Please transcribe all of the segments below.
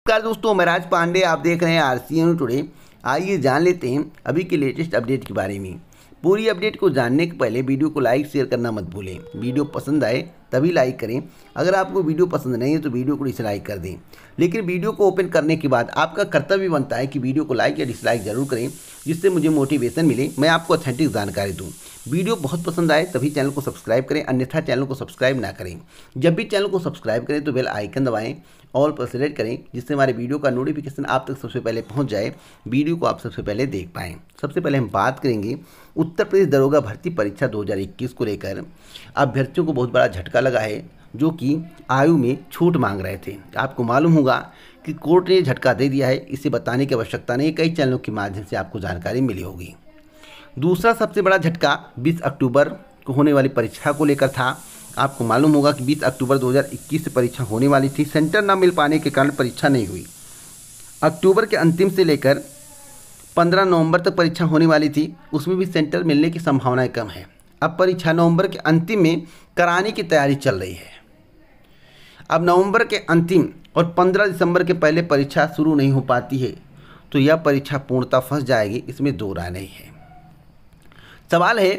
नमस्कार दोस्तों, मैं राज पांडे। आप देख रहे हैं आरसीएन टुडे। आइए जान लेते हैं अभी के लेटेस्ट अपडेट के बारे में। पूरी अपडेट को जानने के पहले वीडियो को लाइक शेयर करना मत भूलें। वीडियो पसंद आए तभी लाइक करें। अगर आपको वीडियो पसंद नहीं है तो वीडियो को डिसलाइक कर दें। लेकिन वीडियो को ओपन करने के बाद आपका कर्तव्य बनता है कि वीडियो को लाइक या डिसलाइक जरूर करें, जिससे मुझे मोटिवेशन मिले, मैं आपको ऑथेंटिक जानकारी दूँ। वीडियो बहुत पसंद आए तभी चैनल को सब्सक्राइब करें, अन्यथा चैनल को सब्सक्राइब ना करें। जब भी चैनल को सब्सक्राइब करें तो बेल आइकन दबाएं, ऑल पर सेलेक्ट करें, जिससे हमारे वीडियो का नोटिफिकेशन आप तक सबसे पहले पहुंच जाए, वीडियो को आप सबसे पहले देख पाएँ। सबसे पहले हम बात करेंगे उत्तर प्रदेश दरोगा भर्ती परीक्षा 2021 को लेकर। अभ्यर्थियों को बहुत बड़ा झटका लगा है, जो कि आयु में छूट मांग रहे थे। आपको मालूम होगा कि कोर्ट ने झटका दे दिया है, इसे बताने की आवश्यकता नहीं, कई चैनलों के माध्यम से आपको जानकारी मिली होगी। दूसरा सबसे बड़ा झटका 20 अक्टूबर को होने वाली परीक्षा को लेकर था। आपको मालूम होगा कि 20 अक्टूबर 2021 से परीक्षा होने वाली थी। सेंटर न मिल पाने के कारण परीक्षा नहीं हुई। अक्टूबर के अंतिम से लेकर 15 नवंबर तक परीक्षा होने वाली थी, उसमें भी सेंटर मिलने की संभावनाएं कम है। अब परीक्षा नवंबर के अंतिम में कराने की तैयारी चल रही है। अब नवंबर के अंतिम और 15 दिसंबर के पहले परीक्षा शुरू नहीं हो पाती है तो यह परीक्षा पूर्णतः फंस जाएगी, इसमें दो राय नहीं है। सवाल है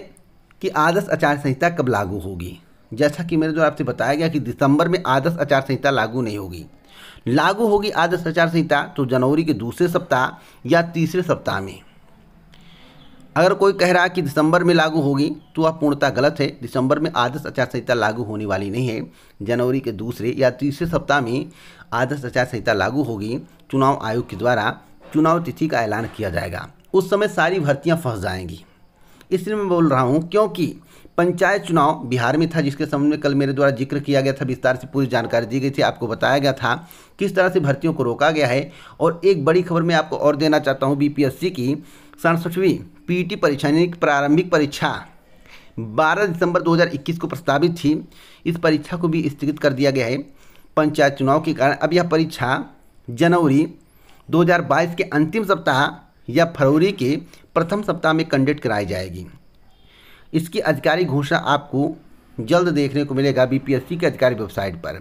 कि आदर्श आचार संहिता कब लागू होगी। जैसा कि मेरे द्वारा आपसे बताया गया कि दिसंबर में आदर्श आचार संहिता लागू नहीं होगी। लागू होगी आदर्श आचार संहिता तो जनवरी के दूसरे सप्ताह या तीसरे सप्ताह में। अगर कोई कह रहा है कि दिसंबर में लागू होगी तो वह पूर्णतः गलत है। दिसंबर में आदर्श आचार संहिता लागू होने वाली नहीं है। जनवरी के दूसरे या तीसरे सप्ताह में आदर्श आचार संहिता लागू होगी। चुनाव आयोग के द्वारा चुनाव तिथि का ऐलान किया जाएगा। उस समय सारी भर्तियाँ फंस जाएंगी। इसलिए मैं बोल रहा हूँ क्योंकि पंचायत चुनाव बिहार में था, जिसके संबंध में कल मेरे द्वारा जिक्र किया गया था, विस्तार से पूरी जानकारी दी गई थी। आपको बताया गया था किस तरह से भर्तियों को रोका गया है। और एक बड़ी खबर मैं आपको और देना चाहता हूँ। बीपीएससी की 67वीं पीटी परीक्षा यानी प्रारंभिक परीक्षा 12 दिसंबर 2021 को प्रस्तावित थी। इस परीक्षा को भी स्थगित कर दिया गया है पंचायत चुनाव के कारण। अब यह परीक्षा जनवरी 2022 के अंतिम सप्ताह या फरवरी के प्रथम सप्ताह में कंडक्ट कराई जाएगी। इसकी आधिकारिक घोषणा आपको जल्द देखने को मिलेगा बीपीएससी के आधिकारिक वेबसाइट पर।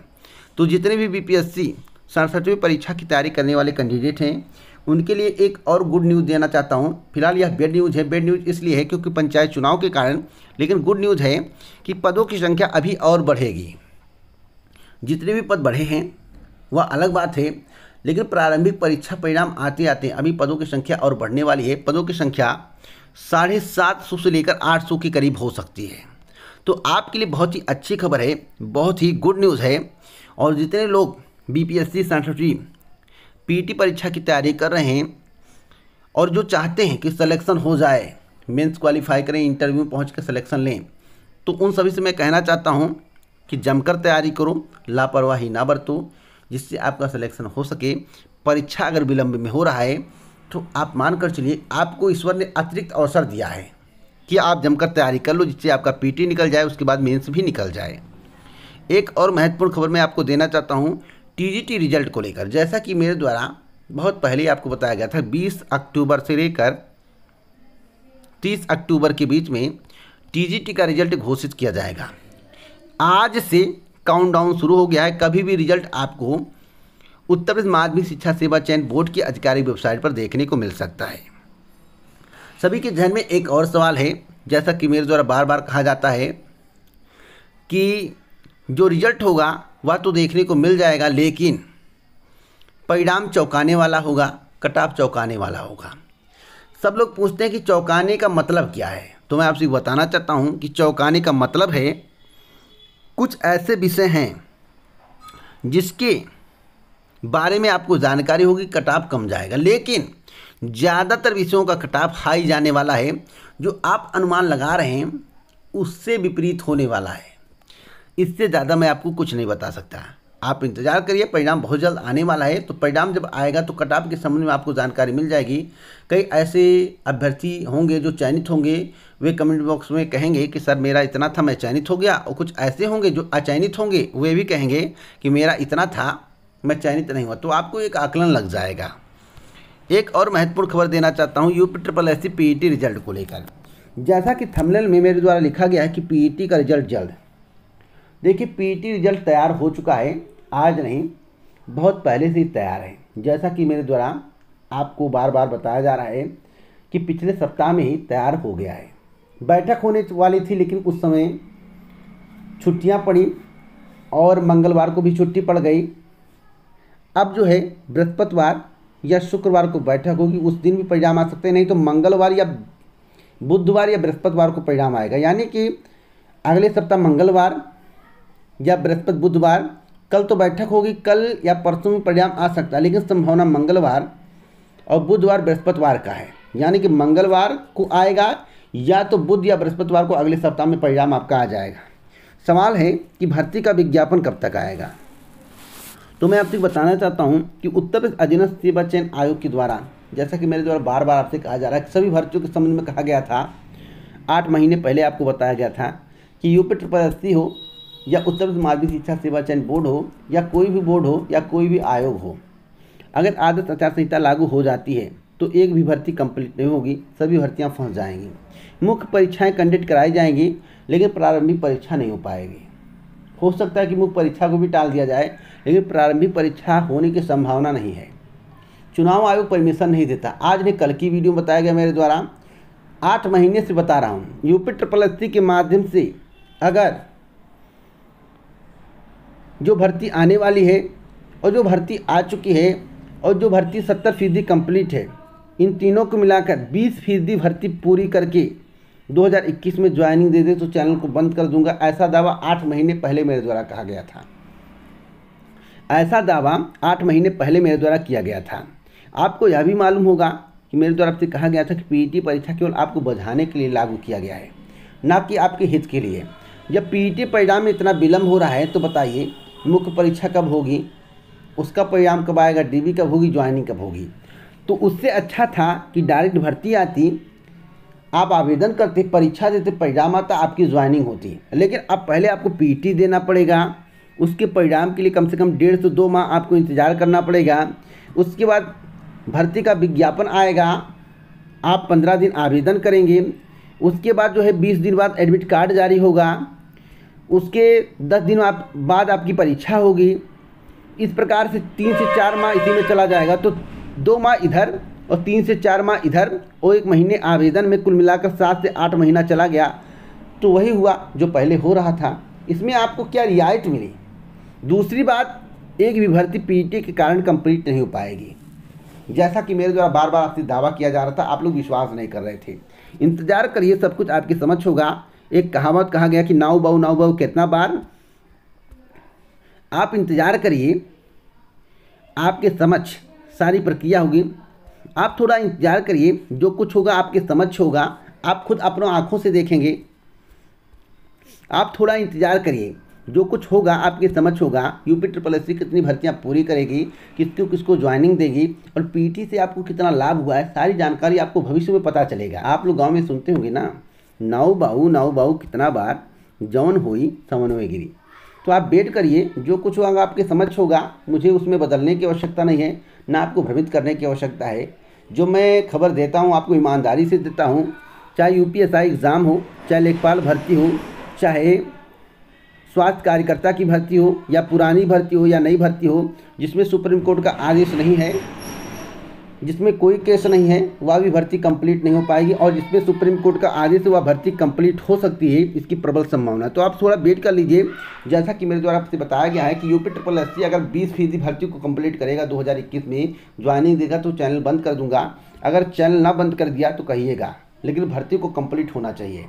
तो जितने भी बीपीएससी 67वीं परीक्षा की तैयारी करने वाले कैंडिडेट हैं, उनके लिए एक और गुड न्यूज़ देना चाहता हूं। फिलहाल यह बैड न्यूज़ है। बैड न्यूज़ इसलिए है क्योंकि पंचायत चुनाव के कारण, लेकिन गुड न्यूज़ है कि पदों की संख्या अभी और बढ़ेगी। जितने भी पद बढ़े हैं वह अलग बात है, लेकिन प्रारंभिक परीक्षा परिणाम आते आते अभी पदों की संख्या और बढ़ने वाली है। पदों की संख्या 750 से लेकर 800 के करीब हो सकती है। तो आपके लिए बहुत ही अच्छी खबर है, बहुत ही गुड न्यूज़ है। और जितने लोग बीपीएससी 67वीं पीटी परीक्षा की तैयारी कर रहे हैं और जो चाहते हैं कि सिलेक्शन हो जाए, मेंस क्वालिफाई करें, इंटरव्यू पहुंच कर सिलेक्शन लें, तो उन सभी से मैं कहना चाहता हूं कि जमकर तैयारी करो, लापरवाही ना बरतो, जिससे आपका सिलेक्शन हो सके। परीक्षा अगर विलंब में हो रहा है तो आप मान कर चलिए आपको ईश्वर ने अतिरिक्त अवसर दिया है कि आप जमकर तैयारी कर लो, जिससे आपका पीटी निकल जाए, उसके बाद मेंस भी निकल जाए। एक और महत्वपूर्ण खबर मैं आपको देना चाहता हूं टीजीटी रिजल्ट को लेकर। जैसा कि मेरे द्वारा बहुत पहले आपको बताया गया था, 20 अक्टूबर से लेकर 30 अक्टूबर के बीच में टीजीटी का रिजल्ट घोषित किया जाएगा। आज से काउंटडाउन शुरू हो गया है। कभी भी रिजल्ट आपको उत्तर प्रदेश माध्यमिक शिक्षा सेवा चयन बोर्ड की आधिकारिक वेबसाइट पर देखने को मिल सकता है। सभी के ध्यान में एक और सवाल है, जैसा कि मेरे द्वारा बार बार कहा जाता है कि जो रिजल्ट होगा वह तो देखने को मिल जाएगा, लेकिन परिणाम चौंकाने वाला होगा, कट ऑफ चौंकाने वाला होगा। सब लोग पूछते हैं कि चौंकाने का मतलब क्या है, तो मैं आपसे बताना चाहता हूँ कि चौंकाने का मतलब है कुछ ऐसे विषय हैं जिसके बारे में आपको जानकारी होगी, कट ऑफ कम जाएगा, लेकिन ज़्यादातर विषयों का कट ऑफ हाई जाने वाला है। जो आप अनुमान लगा रहे हैं उससे विपरीत होने वाला है। इससे ज़्यादा मैं आपको कुछ नहीं बता सकता। आप इंतज़ार करिए, परिणाम बहुत जल्द आने वाला है। तो परिणाम जब आएगा तो कट ऑफ के संबंध में आपको जानकारी मिल जाएगी। कई ऐसे अभ्यर्थी होंगे जो चयनित होंगे, वे कमेंट बॉक्स में कहेंगे कि सर मेरा इतना था, मैं चयनित हो गया। और कुछ ऐसे होंगे जो अचयनित होंगे, वे भी कहेंगे कि मेरा इतना था, मैं चयनित नहीं हुआ। तो आपको एक आकलन लग जाएगा। एक और महत्वपूर्ण खबर देना चाहता हूँ यूपीएससी पीईटी रिजल्ट को लेकर। जैसा कि थंबनेल में मेरे द्वारा लिखा गया है कि पीईटी का रिजल्ट जल्द। देखिए, पीईटी रिजल्ट तैयार हो चुका है, आज नहीं बहुत पहले से ही तैयार है। जैसा कि मेरे द्वारा आपको बार बार बताया जा रहा है कि पिछले सप्ताह में ही तैयार हो गया है। बैठक होने वाली थी लेकिन उस समय छुट्टियां पड़ी और मंगलवार को भी छुट्टी पड़ गई। अब जो है बृहस्पतिवार या शुक्रवार को बैठक होगी, उस दिन भी परिणाम आ सकते हैं, नहीं तो मंगलवार या बुधवार या बृहस्पतिवार को परिणाम आएगा। यानी कि अगले सप्ताह मंगलवार या बृहस्पति बुधवार, कल तो बैठक होगी, कल या परसों में परिणाम आ सकता है, लेकिन संभावना मंगलवार और बुधवार बृहस्पतिवार का है। यानी कि मंगलवार को आएगा या तो बुध या बृहस्पतिवार को अगले सप्ताह में परिणाम आपका आ जाएगा। सवाल है कि भर्ती का विज्ञापन कब तक आएगा। तो मैं आपसे बताना चाहता हूं कि उत्तर प्रदेश अधीनस्थ सेवा चयन आयोग के द्वारा, जैसा कि मेरे द्वारा बार बार आपसे कहा जा रहा है, सभी भर्तियों के संबंध में कहा गया था, 8 महीने पहले आपको बताया गया था कि यूपी SSC हो या उत्तर प्रदेश माध्यमिक शिक्षा सेवा चयन बोर्ड हो या कोई भी बोर्ड हो या कोई भी आयोग हो, अगर आदर्श आचार संहिता लागू हो जाती है तो एक भी भर्ती कंप्लीट नहीं होगी, सभी भर्तियां फंस जाएंगी। मुख्य परीक्षाएं कंडक्ट कराई जाएंगी लेकिन प्रारंभिक परीक्षा नहीं हो पाएगी। हो सकता है कि मुख्य परीक्षा को भी टाल दिया जाए, लेकिन प्रारंभिक परीक्षा होने की संभावना नहीं है। चुनाव आयोग परमिशन नहीं देता। आज ने कल की वीडियो में बताया गया मेरे द्वारा, 8 महीने से बता रहा हूँ, यूपी SSC के माध्यम से अगर जो भर्ती आने वाली है और जो भर्ती आ चुकी है और जो भर्ती 70% कंप्लीट है, इन तीनों को मिलाकर 20% भर्ती पूरी करके 2021 में ज्वाइनिंग दे दे तो चैनल को बंद कर दूंगा। ऐसा दावा 8 महीने पहले मेरे द्वारा कहा गया था। ऐसा दावा 8 महीने पहले मेरे द्वारा किया गया था। आपको यह भी मालूम होगा कि मेरे द्वारा आपसे कहा गया था कि पीईटी परीक्षा केवल आपको बधाने के लिए लागू किया गया है, ना कि आपके हित के लिए। जब पीईटी परिणाम में इतना विलम्ब हो रहा है तो बताइए मुख्य परीक्षा कब होगी, उसका परिणाम कब आएगा, डीबी कब होगी, ज्वाइनिंग कब होगी। तो उससे अच्छा था कि डायरेक्ट भर्ती आती, आप आवेदन करते, परीक्षा देते, परिणाम आता, आपकी ज्वाइनिंग होती। लेकिन अब पहले आपको पीईटी देना पड़ेगा, उसके परिणाम के लिए कम से कम 1.5 से 2 माह आपको इंतज़ार करना पड़ेगा। उसके बाद भर्ती का विज्ञापन आएगा, आप 15 दिन आवेदन करेंगे, उसके बाद जो है 20 दिन बाद एडमिट कार्ड जारी होगा, उसके 10 दिन बाद आपकी परीक्षा होगी। इस प्रकार से 3 से 4 माह इसी में चला जाएगा। तो 2 माह इधर और 3 से 4 माह इधर और 1 महीने आवेदन में कुल मिलाकर 7 से 8 महीना चला गया। तो वही हुआ जो पहले हो रहा था। इसमें आपको क्या रियायत मिली? दूसरी बात, एक भी भर्ती पीईटी के कारण कंप्लीट नहीं हो पाएगी, जैसा कि मेरे द्वारा बार बार आपसे दावा किया जा रहा था। आप लोग विश्वास नहीं कर रहे थे। इंतजार करिए, सब कुछ आपकी समझ होगा। एक कहावत कहा गया कि नाव बाऊ कितना बार। आप इंतजार करिए, आपके समझ सारी प्रक्रिया होगी। आप थोड़ा इंतजार करिए, जो कुछ होगा आपके समझ होगा, आप खुद अपनों आँखों से देखेंगे। आप थोड़ा इंतजार करिए, जो कुछ होगा आपके समझ होगा। यूपी SSC कितनी भर्तियां पूरी करेगी, किसको किसको ज्वाइनिंग देगी और पीटी से आपको कितना लाभ हुआ है, सारी जानकारी आपको भविष्य में पता चलेगा। आप लोग गांव में सुनते होंगे ना, नाव बाऊ कितना बार, जौन हुई समन्वय गिरी। तो आप वेट करिए, जो कुछ होगा आपके समझ होगा। मुझे उसमें बदलने की आवश्यकता नहीं है, ना आपको भ्रमित करने की आवश्यकता है। जो मैं खबर देता हूँ आपको ईमानदारी से देता हूँ, चाहे UPSI एग्ज़ाम हो, चाहे लेखपाल भर्ती हो, चाहे स्वास्थ्य कार्यकर्ता की भर्ती हो या पुरानी भर्ती हो या नई भर्ती हो, जिसमें सुप्रीम कोर्ट का आदेश नहीं है, जिसमें कोई केस नहीं है, वह भी भर्ती कंप्लीट नहीं हो पाएगी। और जिसमें सुप्रीम कोर्ट का आदेश है वह भर्ती कंप्लीट हो सकती है, इसकी प्रबल संभावना है। तो आप थोड़ा वेट कर लीजिए। जैसा कि मेरे द्वारा आपसे बताया गया है कि यूपी SSC अगर 20% भर्ती को कंप्लीट करेगा 2021 में, ज्वाइनिंग देगा तो चैनल बंद कर दूंगा। अगर चैनल ना बंद कर दिया तो कहिएगा, लेकिन भर्ती को कंप्लीट होना चाहिए।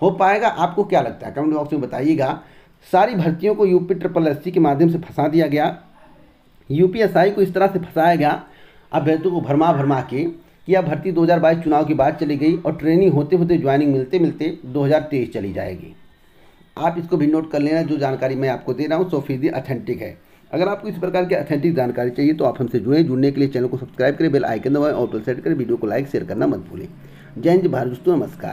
हो पाएगा? आपको क्या लगता है कमेंट बॉक्स में बताइएगा। सारी भर्तियों को यूपी SSC के माध्यम से फंसा दिया गया, UPSI को इस तरह से फंसाया गया अभ्यर्थियों को भरमा के कि यह भर्ती 2022 चुनाव के बाद चली गई और ट्रेनिंग होते होते ज्वाइनिंग मिलते मिलते 2023 चली जाएगी। आप इसको भी नोट कर लेना। जो जानकारी मैं आपको दे रहा हूँ 100% ऑथेंटिक है। अगर आपको इस प्रकार की ऑथेंटिक जानकारी चाहिए तो आप हमसे जुड़ने के लिए चैनल को सब्सक्राइब करें, बेल आइकन दबाएं और सेट करें। वीडियो को लाइक शेयर करना मत भूलें। जय हिंद, भारत दोस्तों, नमस्कार।